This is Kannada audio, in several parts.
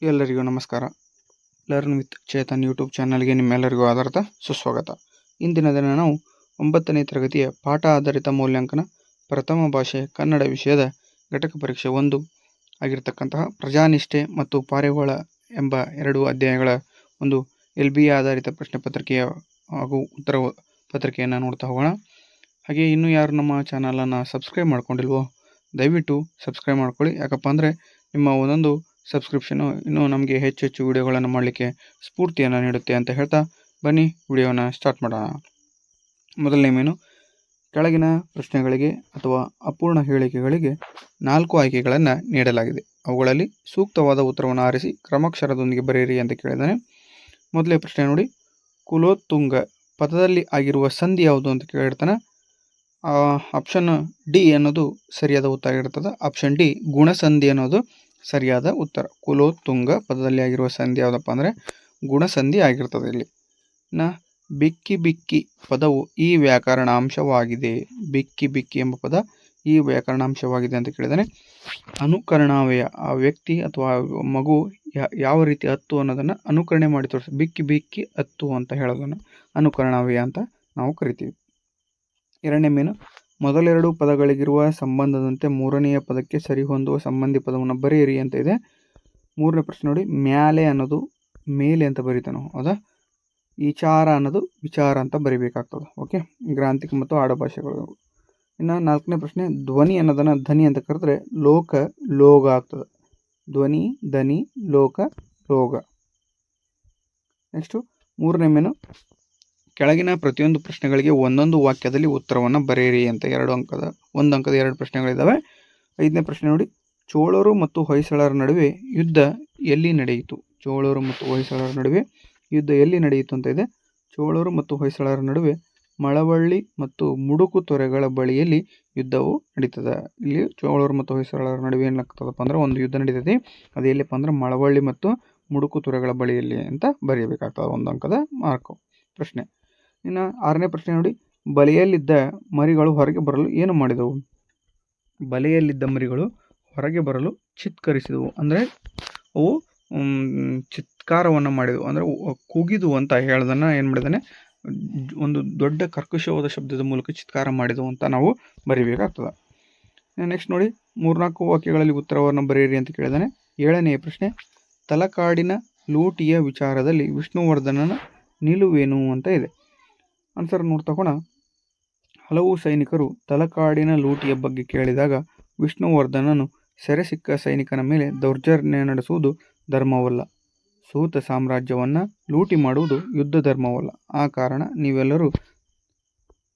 ಎಲ್ಲರಿಗೂ ನಮಸ್ಕಾರ. ಲರ್ನ್ ವಿತ್ ಚೇತನ್ ಯೂಟ್ಯೂಬ್ ಚಾನಲ್ಗೆ ನಿಮ್ಮೆಲ್ಲರಿಗೂ ಆಧಾರದ ಸುಸ್ವಾಗತ. ಇಂದಿನ ದಿನ ನಾವು 9ನೇ ತರಗತಿಯ ಪಾಠ ಆಧಾರಿತ ಮೌಲ್ಯಾಂಕನ ಪ್ರಥಮ ಭಾಷೆ ಕನ್ನಡ ವಿಷಯದ ಘಟಕ ಪರೀಕ್ಷೆ 1 ಆಗಿರತಕ್ಕಂತಹ ಪ್ರಜಾನಿಷ್ಠೆ ಮತ್ತು ಪಾರಿವಾಳ ಎಂಬ 2 ಅಧ್ಯಾಯಗಳ ಒಂದು LBA ಆಧಾರಿತ ಪ್ರಶ್ನೆ ಪತ್ರಿಕೆಯ ಹಾಗೂ ಉತ್ತರ ಪತ್ರಿಕೆಯನ್ನು ನೋಡ್ತಾ ಹೋಗೋಣ. ಹಾಗೆ ಇನ್ನೂ ಯಾರು ನಮ್ಮ ಚಾನಲನ್ನು ಸಬ್ಸ್ಕ್ರೈಬ್ ಮಾಡ್ಕೊಂಡಿಲ್ವೋ ದಯವಿಟ್ಟು ಸಬ್ಸ್ಕ್ರೈಬ್ ಮಾಡ್ಕೊಳ್ಳಿ. ಯಾಕಪ್ಪ ಅಂದರೆ ನಿಮ್ಮ ಒಂದೊಂದು ಸಬ್ಸ್ಕ್ರಿಪ್ಷನು ಇನ್ನೂ ನಮಗೆ ಹೆಚ್ಚು ವಿಡಿಯೋಗಳನ್ನು ಮಾಡಲಿಕ್ಕೆ ಸ್ಫೂರ್ತಿಯನ್ನು ನೀಡುತ್ತೆ ಅಂತ ಹೇಳ್ತಾ ಬನ್ನಿ ವಿಡಿಯೋನ ಸ್ಟಾರ್ಟ್ ಮಾಡೋಣ. ಮೊದಲನೇ ಮೇನು, ಕೆಳಗಿನ ಪ್ರಶ್ನೆಗಳಿಗೆ ಅಥವಾ ಅಪೂರ್ಣ ಹೇಳಿಕೆಗಳಿಗೆ 4 ಆಯ್ಕೆಗಳನ್ನು ನೀಡಲಾಗಿದೆ. ಅವುಗಳಲ್ಲಿ ಸೂಕ್ತವಾದ ಉತ್ತರವನ್ನು ಆರಿಸಿ ಕ್ರಮಾಕ್ಷರದೊಂದಿಗೆ ಬರೆಯಿರಿ ಅಂತ ಕೇಳಿದ್ದಾನೆ. ಮೊದಲೇ ಪ್ರಶ್ನೆ ನೋಡಿ, ಕುಲೋತ್ತುಂಗ ಪದದಲ್ಲಿ ಆಗಿರುವ ಸಂಧಿ ಯಾವುದು ಅಂತ ಕೇಳಿರ್ತಾನೆ. ಆಪ್ಷನ್ ಡಿ ಅನ್ನೋದು ಸರಿಯಾದ ಉತ್ತರ ಆಗಿರ್ತದೆ. ಆಪ್ಷನ್ ಡಿ ಗುಣಸಂಧಿ ಅನ್ನೋದು ಸರಿಯಾದ ಉತ್ತರ. ಕುಲೋತ್ತುಂಗ ಪದದಲ್ಲಿ ಆಗಿರುವ ಸಂಧಿ ಯಾವುದಪ್ಪ ಅಂದರೆ ಗುಣಸಂಧಿ ಆಗಿರ್ತದೆ. ಇಲ್ಲಿ ಬಿಕ್ಕಿ ಬಿಕ್ಕಿ ಪದವು ಈ ವ್ಯಾಕರಣಾಂಶವಾಗಿದೆ. ಬಿಕ್ಕಿ ಬಿಕ್ಕಿ ಎಂಬ ಪದ ಈ ವ್ಯಾಕರಣಾಂಶವಾಗಿದೆ ಅಂತ ಕೇಳಿದಾನೆ. ಅನುಕರಣಾವ್ಯಯ, ಆ ವ್ಯಕ್ತಿ ಅಥವಾ ಮಗು ಯಾವ ರೀತಿ ಹತ್ತು ಅನ್ನೋದನ್ನು ಅನುಕರಣೆ ಮಾಡಿ ತೋರಿಸಿ ಬಿಕ್ಕಿ ಬಿಕ್ಕಿ ಹತ್ತು ಅಂತ ಹೇಳೋದನ್ನು ಅನುಕರಣಾವ್ಯಯ ಅಂತ ನಾವು ಕರಿತೀವಿ. ಎರಡನೇ ಮೇನು, ಮೊದಲೆರಡು ಪದಗಳಿಗಿರುವ ಸಂಬಂಧದಂತೆ ಮೂರನೆಯ ಪದಕ್ಕೆ ಸರಿಹೊಂದುವ ಸಂಬಂಧಿ ಪದವನ್ನು ಬರೆಯಿರಿ ಅಂತ ಇದೆ. ಮೂರನೇ ಪ್ರಶ್ನೆ ನೋಡಿ, ಮ್ಯಾಲೆ ಅನ್ನೋದು ಮೇಲೆ ಅಂತ ಬರೀತಾನೆ, ಹೌದಾ? ವಿಚಾರ ಅನ್ನೋದು ವಿಚಾರ ಅಂತ ಬರಿಬೇಕಾಗ್ತದೆ. ಓಕೆ, ಗ್ರಾಂಥಿಕ ಮತ್ತು ಆಡುಭಾಷೆಗಳು. ಇನ್ನು ನಾಲ್ಕನೇ ಪ್ರಶ್ನೆ, ಧ್ವನಿ ಅನ್ನೋದನ್ನು ಧನಿ ಅಂತ ಕರೆದ್ರೆ ಲೋಕ ಲೋಗ ಆಗ್ತದೆ. ಧ್ವನಿ ಧನಿ ಲೋಕ ಲೋಗ. ನೆಕ್ಸ್ಟು ಮೂರನೇ ಮೇನು, ಕೆಳಗಿನ ಪ್ರತಿಯೊಂದು ಪ್ರಶ್ನೆಗಳಿಗೆ ಒಂದೊಂದು ವಾಕ್ಯದಲ್ಲಿ ಉತ್ತರವನ್ನು ಬರೆಯಿರಿ ಅಂತ 1 ಅಂಕದ 2 ಪ್ರಶ್ನೆಗಳಿದ್ದಾವೆ. 5ನೇ ಪ್ರಶ್ನೆ ನೋಡಿ, ಚೋಳರು ಮತ್ತು ಹೊಯ್ಸಳರ ನಡುವೆ ಯುದ್ಧ ಎಲ್ಲಿ ನಡೆಯಿತು? ಚೋಳರು ಮತ್ತು ಹೊಯ್ಸಳರ ನಡುವೆ ಯುದ್ಧ ಎಲ್ಲಿ ನಡೆಯಿತು ಅಂತ ಇದೆ. ಚೋಳರು ಮತ್ತು ಹೊಯ್ಸಳರ ನಡುವೆ ಮಳವಳ್ಳಿ ಮತ್ತು ಮುಡುಕು ತೊರೆಗಳ ಬಳಿಯಲ್ಲಿ ಯುದ್ಧವು ನಡೀತದೆ. ಇಲ್ಲಿ ಚೋಳರು ಮತ್ತು ಹೊಯ್ಸಳರ ನಡುವೆ ಏನಾಗ್ತದಪ್ಪ ಅಂದ್ರೆ ಒಂದು ಯುದ್ಧ ನಡೀತದೆ. ಅದು ಎಲ್ಲಿಪ್ಪ ಅಂದ್ರೆ ಮಳವಳ್ಳಿ ಮತ್ತು ಮುಡುಕು ತೊರೆಗಳ ಬಳಿಯಲ್ಲಿ ಅಂತ ಬರೆಯಬೇಕಾಗ್ತದೆ. 1 ಅಂಕದ ಮಾರ್ಕು ಪ್ರಶ್ನೆ. ಇನ್ನು 6ನೇ ಪ್ರಶ್ನೆ ನೋಡಿ, ಬಲೆಯಲ್ಲಿದ್ದ ಮರಿಗಳು ಹೊರಗೆ ಬರಲು ಏನು ಮಾಡಿದವು? ಬಲೆಯಲ್ಲಿದ್ದ ಮರಿಗಳು ಹೊರಗೆ ಬರಲು ಚಿತ್ಕರಿಸಿದವು. ಅಂದರೆ ಅವು ಚಿತ್ಕಾರವನ್ನು ಮಾಡಿದವು, ಅಂದರೆ ಕೂಗಿದವು ಅಂತ ಹೇಳೋದನ್ನು ಏನು ಮಾಡಿದಾನೆ, ಒಂದು ದೊಡ್ಡ ಕರ್ಕಶವಾದ ಶಬ್ದದ ಮೂಲಕ ಚಿತ್ಕಾರ ಮಾಡಿದವು ಅಂತ ನಾವು ಬರೀಬೇಕಾಗ್ತದೆ. ನೆಕ್ಸ್ಟ್ ನೋಡಿ, 3-4 ವಾಕ್ಯಗಳಲ್ಲಿ ಉತ್ತರವನ್ನು ಬರೆಯಿರಿ ಅಂತ ಕೇಳಿದಾನೆ. 7ನೇ ಪ್ರಶ್ನೆ, ತಲಕಾಡಿನ ಲೂಟಿಯ ವಿಚಾರದಲ್ಲಿ ವಿಷ್ಣುವರ್ಧನನ ನಿಲುವೇನು ಅಂತ ಇದೆ. ಆನ್ಸರ್ ನೋಡ್ತಾ ಹೋಗೋಣ. ಹಲವು ಸೈನಿಕರು ತಲಕಾಡಿನ ಲೂಟಿಯ ಬಗ್ಗೆ ಕೇಳಿದಾಗ ವಿಷ್ಣುವರ್ಧನನು ಸೆರೆ ಸಿಕ್ಕ ಸೈನಿಕನ ಮೇಲೆ ದೌರ್ಜನ್ಯ ನಡೆಸುವುದು ಧರ್ಮವಲ್ಲ, ಸೂತ ಸಾಮ್ರಾಜ್ಯವನ್ನು ಲೂಟಿ ಮಾಡುವುದು ಯುದ್ಧ ಧರ್ಮವಲ್ಲ. ಆ ಕಾರಣ ನೀವೆಲ್ಲರೂ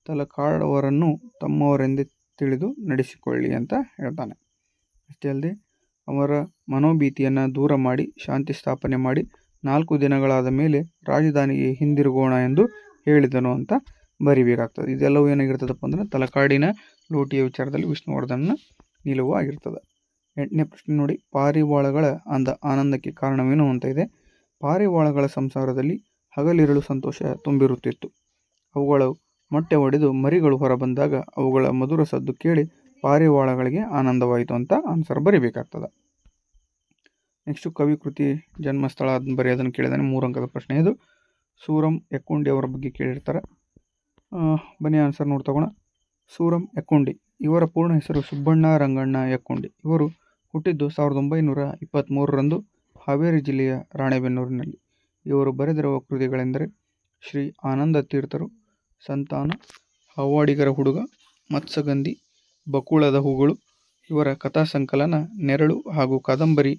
ತಲಕಾಡವರನ್ನು ತಮ್ಮವರೆಂದೇ ತಿಳಿದು ನಡೆಸಿಕೊಳ್ಳಿ ಅಂತ ಹೇಳ್ತಾನೆ. ಅಷ್ಟೇ ಅಲ್ಲದೆ ಅವರ ಮನೋಭೀತಿಯನ್ನು ದೂರ ಮಾಡಿ ಶಾಂತಿ ಸ್ಥಾಪನೆ ಮಾಡಿ 4 ದಿನಗಳಾದ ಮೇಲೆ ರಾಜಧಾನಿಗೆ ಹಿಂದಿರುಗೋಣ ಎಂದು ಹೇಳಿದನು ಅಂತ ಬರಿಬೇಕಾಗ್ತದೆ. ಇದೆಲ್ಲವೂ ಏನಾಗಿರ್ತದಪ್ಪ ಅಂದ್ರೆ ತಲಕಾಡಿನ ಲೂಟಿಯ ವಿಚಾರದಲ್ಲಿ ವಿಷ್ಣುವರ್ಧನನ ನಿಲುವು ಆಗಿರ್ತದೆ. 8ನೇ ಪ್ರಶ್ನೆ ನೋಡಿ, ಪಾರಿವಾಳಗಳ ಆನಂದಕ್ಕೆ ಕಾರಣವೇನು ಅಂತ ಇದೆ. ಪಾರಿವಾಳಗಳ ಸಂಸಾರದಲ್ಲಿ ಹಗಲಿರುಳು ಸಂತೋಷ ತುಂಬಿರುತ್ತಿತ್ತು. ಅವುಗಳು ಮೊಟ್ಟೆ ಒಡೆದು ಮರಿಗಳು ಹೊರಬಂದಾಗ ಅವುಗಳ ಮಧುರ ಸದ್ದು ಕೇಳಿ ಪಾರಿವಾಳಗಳಿಗೆ ಆನಂದವಾಯಿತು ಅಂತ ಆನ್ಸರ್ ಬರಿಬೇಕಾಗ್ತದೆ. ನೆಕ್ಸ್ಟು ಕವಿ ಕೃತಿ ಜನ್ಮಸ್ಥಳ ಬರೆಯೋದನ್ನು ಕೇಳಿದಾನೆ. 3 ಅಂಕದ ಪ್ರಶ್ನೆ ಇದು. ಸೂರಂ ಎಕ್ಕುಂಡಿ ಅವರ ಬಗ್ಗೆ ಕೇಳಿರ್ತಾರೆ. ಬನ್ನಿ ಆನ್ಸರ್ ನೋಡ್ತಗೋಣ. ಸೂರಂ ಎಕ್ಕುಂಡಿ ಇವರ ಪೂರ್ಣ ಹೆಸರು ಸುಬ್ಬಣ್ಣ ರಂಗಣ್ಣ ಎಕ್ಕುಂಡಿ. ಇವರು ಹುಟ್ಟಿದ್ದು 1923ರಂದು ಹಾವೇರಿ ಜಿಲ್ಲೆಯ ರಾಣೆಬೆನ್ನೂರಿನಲ್ಲಿ. ಇವರು ಬರೆದಿರುವ ಕೃತಿಗಳೆಂದರೆ ಶ್ರೀ ಆನಂದ ತೀರ್ಥರು, ಸಂತಾನ, ಹಾವಾಡಿಗರ ಹುಡುಗ, ಮತ್ಸ್ಯಗಂಧಿ, ಬಕುಳದ ಹೂಗಳು. ಇವರ ಕಥಾ ಸಂಕಲನ ನೆರಳು ಹಾಗೂ ಕಾದಂಬರಿ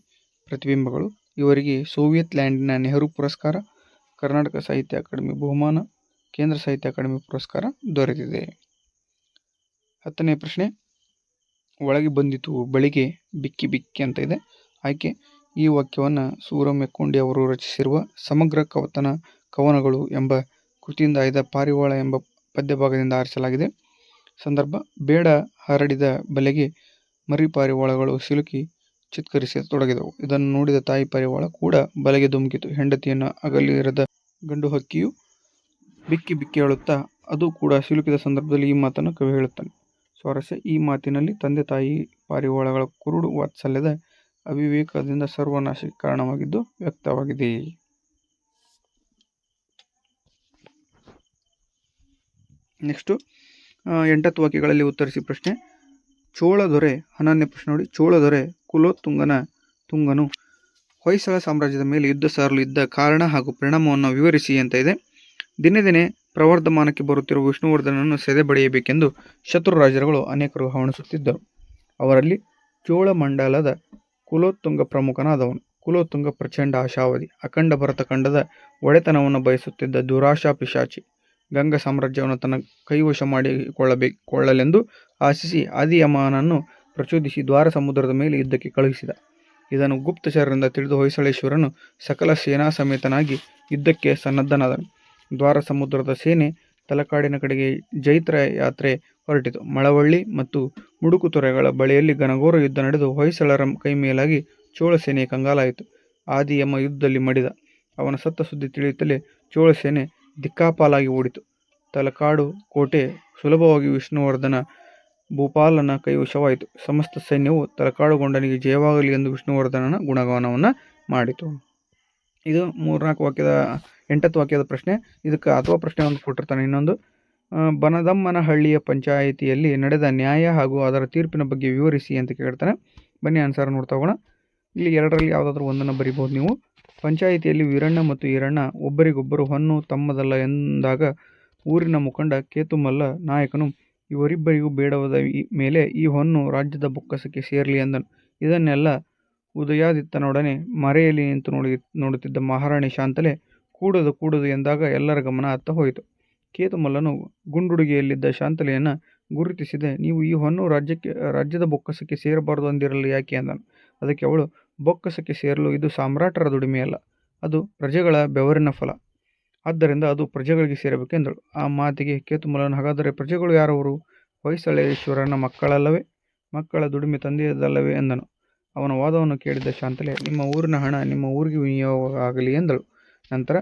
ಪ್ರತಿಬಿಂಬಗಳು. ಇವರಿಗೆ ಸೋವಿಯತ್ ಲ್ಯಾಂಡಿನ ನೆಹರು ಪುರಸ್ಕಾರ, ಕರ್ನಾಟಕ ಸಾಹಿತ್ಯ ಅಕಾಡೆಮಿ ಬಹುಮಾನ, ಕೇಂದ್ರ ಸಾಹಿತ್ಯ ಅಕಾಡೆಮಿ ಪುರಸ್ಕಾರ ದೊರೆತಿದೆ. 10ನೇ ಪ್ರಶ್ನೆ, ಒಳಗೆ ಬಂದಿತು ಬಳಿಗೆ ಬಿಕ್ಕಿ ಬಿಕ್ಕಿ ಅಂತ ಇದೆ. ಆಯ್ಕೆ, ಈ ವಾಕ್ಯವನ್ನು ಸೂರಂ ಎಕ್ಕುಂಡಿ ಅವರು ರಚಿಸಿರುವ ಸಮಗ್ರ ಕವನಗಳು ಎಂಬ ಕೃತಿಯಿಂದ ಆಯ್ದ ಪಾರಿವಾಳ ಎಂಬ ಪದ್ಯಭಾಗದಿಂದ ಆರಿಸಲಾಗಿದೆ. ಸಂದರ್ಭ, ಬೇಡ ಹರಡಿದ ಬಲೆಗೆ ಮರಿ ಪಾರಿವಾಳಗಳು ಸಿಲುಕಿ ಚಿತ್ಕರಿಸತೊಡಗಿದವು. ಇದನ್ನು ನೋಡಿದ ತಾಯಿ ಪಾರಿವಾಳ ಕೂಡ ಬಲೆಗೆ ಧುಮುಕಿತು. ಹೆಂಡತಿಯನ್ನು ಅಗಲಿರದ ಗಂಡು ಹಕ್ಕಿಯು ಬಿಕ್ಕಿ ಬಿಕ್ಕಿ ಅಳುತ್ತಾ ಅದು ಕೂಡ ಸಿಲುಕಿದ ಸಂದರ್ಭದಲ್ಲಿ ಈ ಮಾತನ್ನು ಕವಿ ಹೇಳುತ್ತಾನೆ. ಸ್ವಾರಸ್ಯ, ಈ ಮಾತಿನಲ್ಲಿ ತಂದೆ ತಾಯಿ ಪಾರಿವಾಳಗಳ ಕುರುಡು ವಾತ್ಸಲ್ಯದ ಅವಿವೇಕದಿಂದ ಸರ್ವನಾಶಕ್ಕೆ ಕಾರಣವಾಗಿದ್ದು ವ್ಯಕ್ತವಾಗಿದೆ. ನೆಕ್ಸ್ಟು 8 ವಾಕ್ಯಗಳಲ್ಲಿ ಉತ್ತರಿಸಿ ಪ್ರಶ್ನೆ. ಚೋಳದೊರೆ 11ನೇ ಪ್ರಶ್ನೆ ನೋಡಿ. ಚೋಳದೊರೆ ಕುಲೋತ್ತುಂಗನು ಹೊಯ್ಸಳ ಸಾಮ್ರಾಜ್ಯದ ಮೇಲೆ ಯುದ್ಧ ಸಾರಲು ಇದ್ದ ಕಾರಣ ಹಾಗೂ ಪರಿಣಾಮವನ್ನು ವಿವರಿಸಿ ಅಂತ ಇದೆ. ದಿನೇ ದಿನೇ ಪ್ರವರ್ಧಮಾನಕ್ಕೆ ಬರುತ್ತಿರುವ ವಿಷ್ಣುವರ್ಧನನ್ನು ಸೆದೆಬಡಿಯಬೇಕೆಂದು ಶತ್ರು ರಾಜರುಗಳು ಅನೇಕರು ಹವಣಿಸುತ್ತಿದ್ದರು. ಅವರಲ್ಲಿ ಚೋಳಮಂಡಲದ ಕುಲೋತ್ತುಂಗ ಪ್ರಮುಖನಾದವನು. ಕುಲೋತ್ತುಂಗ ಪ್ರಚಂಡ ಆಶಾವಾದಿ, ಅಖಂಡ ಭರತಖಂಡದ ಒಡೆತನವನ್ನು ಬಯಸುತ್ತಿದ್ದ ದುರಾಶಾ ಪಿಶಾಚಿ. ಗಂಗಾ ಸಾಮ್ರಾಜ್ಯವನ್ನು ತನ್ನ ಕೈವಶ ಮಾಡಿಕೊಳ್ಳಲೆಂದು ಆಶಿಸಿ ಆದಿಯಮನನ್ನು ಪ್ರಚೋದಿಸಿ ದ್ವಾರ ಸಮುದ್ರದ ಮೇಲೆ ಯುದ್ಧಕ್ಕೆ ಕಳುಹಿಸಿದ. ಇದನ್ನು ಗುಪ್ತಚರರಿಂದ ತಿಳಿದು ಹೊಯ್ಸಳೇಶ್ವರನು ಸಕಲ ಸೇನಾ ಸಮೇತನಾಗಿ ಯುದ್ಧಕ್ಕೆ ಸನ್ನದ್ಧನಾದನು. ದ್ವಾರ ಸಮುದ್ರದ ಸೇನೆ ತಲಕಾಡಿನ ಕಡೆಗೆ ಜೈತ್ರ ಯಾತ್ರೆ ಹೊರಟಿತು. ಮಳವಳ್ಳಿ ಮತ್ತು ಮುಡುಕು ತೊರೆಗಳ ಬಳಿಯಲ್ಲಿ ಘನಘೋರ ಯುದ್ಧ ನಡೆದು ಹೊಯ್ಸಳರ ಕೈಮೇಲಾಗಿ ಚೋಳ ಸೇನೆ ಕಂಗಾಲಾಯಿತು. ಆದಿಯಮ ಯುದ್ಧದಲ್ಲಿ ಮಡಿದ. ಅವನ ಸತ್ತ ಸುದ್ದಿ ತಿಳಿಯುತ್ತಲೇ ಚೋಳ ಸೇನೆ ದಿಕ್ಕಾಪಾಲಾಗಿ ಓಡಿತು. ತಲಕಾಡು ಕೋಟೆ ಸುಲಭವಾಗಿ ವಿಷ್ಣುವರ್ಧನ ಭೂಪಾಲನ ಕೈವಶವಾಯಿತು. ಸಮಸ್ತ ಸೈನ್ಯವು ತಲಕಾಡುಗೊಂಡನಿಗೆ ಜಯವಾಗಲಿ ಎಂದು ವಿಷ್ಣುವರ್ಧನನ ಗುಣಗಾನವನ್ನು ಮಾಡಿತು. ಇದು 8ನೇ ವಾಕ್ಯದ ಪ್ರಶ್ನೆ. ಇದಕ್ಕೆ ಅಥವಾ ಪ್ರಶ್ನೆ ಒಂದು ಕೊಟ್ಟಿರ್ತಾನೆ. ಇನ್ನೊಂದು, ಬನದಮ್ಮನಹಳ್ಳಿಯ ಪಂಚಾಯಿತಿಯಲ್ಲಿ ನಡೆದ ನ್ಯಾಯ ಹಾಗೂ ಅದರ ತೀರ್ಪಿನ ಬಗ್ಗೆ ವಿವರಿಸಿ ಅಂತ ಕೇಳ್ತಾನೆ. ಬನ್ನಿ ಆನ್ಸರ್ ನೋಡ್ತಾ ಹೋಗೋಣ. ಇಲ್ಲಿ ಎರಡರಲ್ಲಿ ಯಾವುದಾದ್ರೂ ಒಂದನ್ನು ಬರಿಬೋದು ನೀವು. ಪಂಚಾಯಿತಿಯಲ್ಲಿ ವೀರಣ್ಣ ಮತ್ತು ಈರಣ್ಣ ಒಬ್ಬರಿಗೊಬ್ಬರು ಹೊನ್ನು ತಮ್ಮದಲ್ಲ ಎಂದಾಗ ಊರಿನ ಮುಖಂಡ ಕೇತುಮಲ್ಲ ನಾಯಕನು ಇವರಿಬ್ಬರಿಗೂ ಬೇಡವಾದ ಮೇಲೆ ಈ ಹೊನ್ನು ರಾಜ್ಯದ ಬೊಕ್ಕಸಕ್ಕೆ ಸೇರಲಿ ಎಂದನು. ಇದನ್ನೆಲ್ಲ ಉದಯಾದಿತ್ತನೊಡನೆ ಮರೆಯಲ್ಲಿ ನಿಂತು ನೋಡುತ್ತಿದ್ದ ಮಹಾರಾಣಿ ಶಾಂತಲೆ ಕೂಡದು ಎಂದಾಗ ಎಲ್ಲರ ಗಮನ ಅತ್ತ ಹೋಯಿತು. ಕೇತುಮಲ್ಲನು ಗುಂಡುಡುಗೆಯಲ್ಲಿದ್ದ ಶಾಂತಲೆಯನ್ನು ಗುರುತಿಸಿದೆ. ನೀವು ಈ ಹೊನ್ನು ರಾಜ್ಯದ ಬೊಕ್ಕಸಕ್ಕೆ ಸೇರಬಾರದು ಅಂದಿರಲು ಯಾಕೆ ಎಂದನು. ಅದಕ್ಕೆ ಅವಳು, ಬೊಕ್ಕಸಕ್ಕೆ ಸೇರಲು ಇದು ಸಾಮ್ರಾಟರ ದುಡಿಮೆಯಲ್ಲ, ಅದು ಪ್ರಜೆಗಳ ಬೆವರಿನ ಫಲ. ಆದ್ದರಿಂದ ಅದು ಪ್ರಜೆಗಳಿಗೆ ಸೇರಬೇಕೆಂದಳು. ಆ ಮಾತಿಗೆ ಕೇತುಮಲ್ಲನು, ಹಾಗಾದರೆ ಪ್ರಜೆಗಳು ಯಾರವರು? ಹೊಯ್ಸಳೇಶ್ವರನ ಮಕ್ಕಳಲ್ಲವೇ? ಮಕ್ಕಳ ದುಡಿಮೆ ತಂದೆಯದಲ್ಲವೇ ಎಂದನು. ಅವನ ವಾದವನ್ನು ಕೇಳಿದ್ದ ಶಾಂತಲೆ, ನಿಮ್ಮ ಊರಿನ ಹಣ ನಿಮ್ಮ ಊರಿಗೆ ವಿನಿಯೋಗ ಆಗಲಿ ಎಂದಳು. ನಂತರ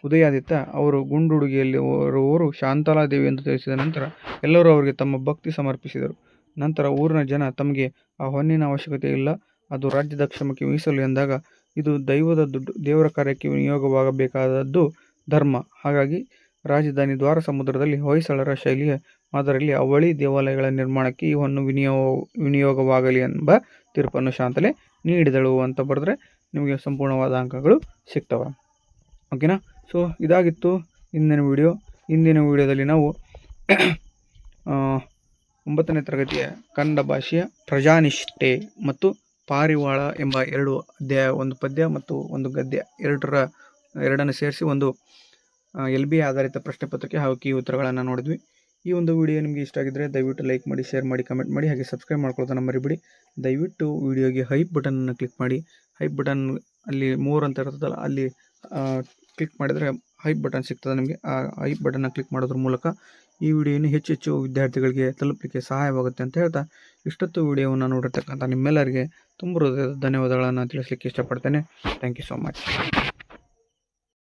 ಉದಯಾದಿತ್ಯ ಅವರು ಗುಂಡುಡುಗೆಯಲ್ಲಿರುವವರು ಶಾಂತಲಾದೇವಿ ಎಂದು ತಿಳಿಸಿದ ನಂತರ ಎಲ್ಲರೂ ಅವರಿಗೆ ತಮ್ಮ ಭಕ್ತಿ ಸಮರ್ಪಿಸಿದರು. ನಂತರ ಊರಿನ ಜನ ತಮಗೆ ಆ ಹೊನ್ನಿನ ಅವಶ್ಯಕತೆ ಇಲ್ಲ, ಅದು ರಾಜ್ಯದ ಕ್ಷೇಮಕ್ಕೆ ಮೀಸಲು ಎಂದಾಗ ಇದು ದೈವದ ದುಡ್ಡು, ದೇವರ ಕಾರ್ಯಕ್ಕೆ ವಿನಿಯೋಗವಾಗಬೇಕಾದದ್ದು ಧರ್ಮ. ಹಾಗಾಗಿ ರಾಜಧಾನಿ ದ್ವಾರ ಸಮುದ್ರದಲ್ಲಿ ಹೊಯ್ಸಳರ ಶೈಲಿಯ ಮಾದರಿಯಲ್ಲಿ ಅವಳಿ ದೇವಾಲಯಗಳ ನಿರ್ಮಾಣಕ್ಕೆ ಈ ಹೊನ್ನು ವಿನಿಯೋಗವಾಗಲಿ ಎಂಬ ತೀರ್ಪನ್ನು ಶಾಂತಲೆ ನೀಡಿದಳು ಅಂತ ಬರೆದ್ರೆ ನಿಮಗೆ ಸಂಪೂರ್ಣವಾದ ಅಂಕಗಳು ಸಿಗ್ತವೆ. ಓಕೆನಾ? ಸೊ ಇದಾಗಿತ್ತು ಇಂದಿನ ವಿಡಿಯೋ. ಇಂದಿನ ವಿಡಿಯೋದಲ್ಲಿ ನಾವು 9ನೇ ತರಗತಿಯ ಕನ್ನಡ ಭಾಷೆಯ ಪ್ರಜಾನಿಷ್ಠೆ ಮತ್ತು ಪಾರಿವಾಳ ಎಂಬ 2 ಅಧ್ಯಾಯ, ಒಂದು ಪದ್ಯ ಮತ್ತು ಒಂದು ಗದ್ಯ, ಎರಡನ್ನು ಸೇರಿಸಿ ಒಂದು LB ಆಧಾರಿತ ಪ್ರಶ್ನೆ ಪತ್ರಿಕೆ ಹಾಗೂ ಕೀ ಉತ್ತರಗಳನ್ನು ನೋಡಿದ್ವಿ. ಈ ಒಂದು ವಿಡಿಯೋ ನಿಮಗೆ ಇಷ್ಟ ಆಗಿದ್ದರೆ ದಯವಿಟ್ಟು ಲೈಕ್ ಮಾಡಿ, ಶೇರ್ ಮಾಡಿ, ಕಮೆಂಟ್ ಮಾಡಿ, ಹಾಗೆ ಸಬ್ಸ್ಕ್ರೈಬ್ ಮಾಡ್ಕೊಳ್ಳೋದನ್ನು ಮರಿಬೇಡಿ. ದಯವಿಟ್ಟು ವಿಡಿಯೋಗೆ ಹೈಪ್ ಬಟನನ್ನು ಕ್ಲಿಕ್ ಮಾಡಿ. ಹೈಪ್ ಬಟನ್ ಅಲ್ಲಿ 3 ಅಂತ ಇರ್ತದಲ್ಲ, ಅಲ್ಲಿ ಕ್ಲಿಕ್ ಮಾಡಿದರೆ ಹೈಪ್ ಬಟನ್ ಸಿಗ್ತದೆ ನಿಮಗೆ. ಆ ಹೈಪ್ ಬಟನ್ನ ಕ್ಲಿಕ್ ಮಾಡೋದ್ರ ಮೂಲಕ ಈ ವಿಡಿಯೋನ ಹೆಚ್ಚು ವಿದ್ಯಾರ್ಥಿಗಳಿಗೆ ತಲುಪಲಿಕ್ಕೆ ಸಹಾಯವಾಗುತ್ತೆ ಅಂತ ಹೇಳ್ತಾ, ಇಷ್ಟೊತ್ತು ವಿಡಿಯೋವನ್ನು ನೋಡಿರ್ತಕ್ಕಂಥ ನಿಮ್ಮೆಲ್ಲರಿಗೆ ತುಂಬ ಹೃದಯದ ಧನ್ಯವಾದಗಳನ್ನು ತಿಳಿಸಲಿಕ್ಕೆ ಇಷ್ಟಪಡ್ತೇನೆ. Thank you so much.